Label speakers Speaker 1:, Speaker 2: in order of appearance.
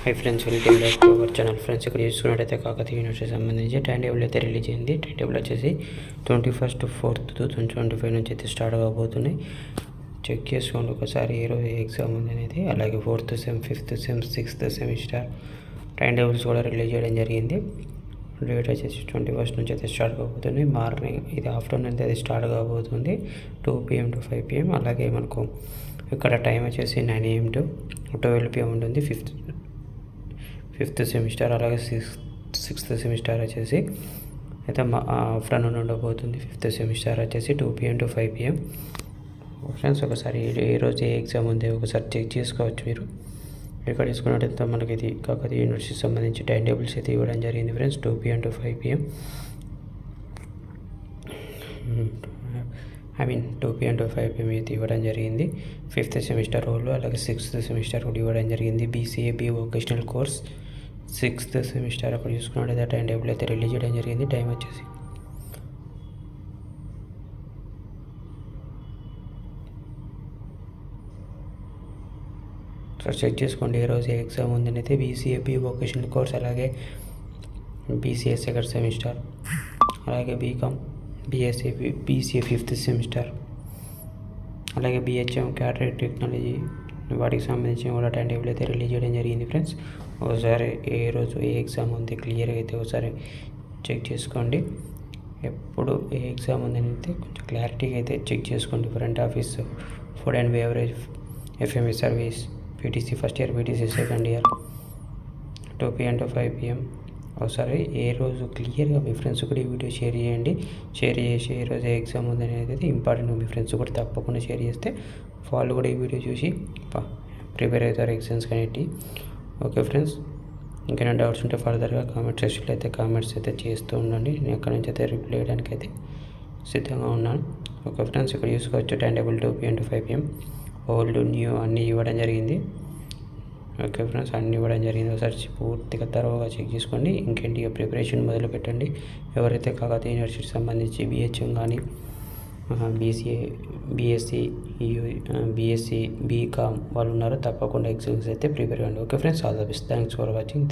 Speaker 1: Hi friends, welcome back to our channel. Friends, ఇక్కడ చూసుకున్నట్టయితే Kakatiya university సంబంధించి టైం టేబుల్ అయితే రిలీజ్ అయింది. టైం టేబుల్ వచ్చేసి 21/4/2025 నుంచి అయితే స్టార్ట్ కాబోతున్నాయి. చెక్ చేసుకోండి ఒకసారి ఏ రోజు ఎగ్జామ్ ఉంది అనేది. అలాగే 4th sem, 5th sem, 6th semester time tables కూడా రిలీజ్ చేయడం జరిగింది. డేట్ వచ్చేసి 21st నుంచి అయితే స్టార్ట్ కాబోతుంది. మార్నింగ్ ఇది ఆఫ్టర్నూన్ అయితే అది స్టార్ట్ కాబోతుంది 2 PM to 5 PM. అలాగే మనకు ఇక్కడ టైం వచ్చేసి 9 AM to 12 PM ఉంటుంది. ఫిఫ్త్ సెమిస్టర్ అలాగే సిక్స్త్ సెమిస్టర్ వచ్చేసి అయితే ఆఫ్టర్నూన్ ఉండబోతుంది. 5th సెమిస్టర్ వచ్చేసి 2 PM to 5 PM. ఫ్రెండ్స్, ఒకసారి ఏ రోజు ఏ ఎగ్జామ్ ఉంది ఒకసారి చెక్ చేసుకోవచ్చు మీరు. ఇక్కడ తీసుకున్నట్టయితే మనకి ఇది కాకతీయ యూనివర్సిటీకి సంబంధించి టైం టేబుల్స్ అయితే ఇవ్వడం జరిగింది friends. 2 PM to 5 PM 2 PM to 5 PM అయితే ఇవ్వడం జరిగింది. 5th సెమిస్టర్ వాళ్ళు అలాగే 6th సెమిస్టర్ కూడా ఇవ్వడం జరిగింది. BCA B vocational course 6th semester అక్కడ చూసుకున్నట్టయితే టైం టేబుల్ అయితే రిలీజ్ చేయడం జరిగింది. టైం వచ్చేసి చెక్ చేసుకోండి ఏ రోజు ఎగ్జామ్ ఉందని అయితే. BCA B వొకేషనల్ కోర్స్ అలాగే BCA 2nd సెమిస్టర్ అలాగే BCom BCA 5th సెమిస్టర్ అలాగే BHM క్యాటరింగ్ టెక్నాలజీ వాటికి సంబంధించిన కూడా టైం టేబుల్ అయితే రిలీజ్ చేయడం జరిగింది ఫ్రెండ్స్. ఒకసారి ఏ రోజు ఏ ఎగ్జామ్ ఉంది క్లియర్గా అయితే ఒకసారి చెక్ చేసుకోండి. ఎప్పుడు ఏ ఎగ్జామ్ ఉందని అయితే కొంచెం క్లారిటీగా అయితే చెక్ చేసుకోండి. Front office, food and beverage, FME service, PTC first year, PTC second year 2 PM to 5 PM. ఒకసారి ఏ రోజు క్లియర్గా మీ ఫ్రెండ్స్ కూడా ఈ వీడియో షేర్ చేయండి. షేర్ చేసి ఏ రోజు ఎగ్జామ్ ఉందని అయితే ఇంపార్టెంట్. మీ ఫ్రెండ్స్ కూడా తప్పకుండా షేర్ చేస్తే వాళ్ళు కూడా ఈ వీడియో చూసి ప్రిపేర్ అవుతారు ఎగ్జామ్స్ అనేవి. ఓకే ఫ్రెండ్స్, ఇంకేమైనా డౌట్స్ ఉంటే ఫర్దర్గా కామెంట్ సెక్షన్లో అయితే కామెంట్స్ అయితే చేస్తూ ఉండండి. నేను అక్కడ నుంచి అయితే రిప్లై చేయడానికి అయితే సిద్ధంగా ఉన్నాను. ఓకే ఫ్రెండ్స్, ఇక్కడ చూసుకోవచ్చు time table 2 PM to 5 PM. Old new అన్నీ ఇవ్వడం జరిగింది. ఓకే ఫ్రెండ్స్, అన్నీ ఇవ్వడం జరిగింది. ఒకసారి పూర్తిగా తరువుగా చెక్ చేసుకోండి. ఇంకేంటి ప్రిపరేషన్ మొదలు పెట్టండి. ఎవరైతే కాకతీయ యూనివర్సిటీకి సంబంధించి BHM కానీ BCA BSc BSc BCom వాళ్ళు ఉన్నారో తప్పకుండా ఎగ్జామ్స్ అయితే ప్రిపేర్ అవ్వండి. Okay friends, all the best. Thanks for watching.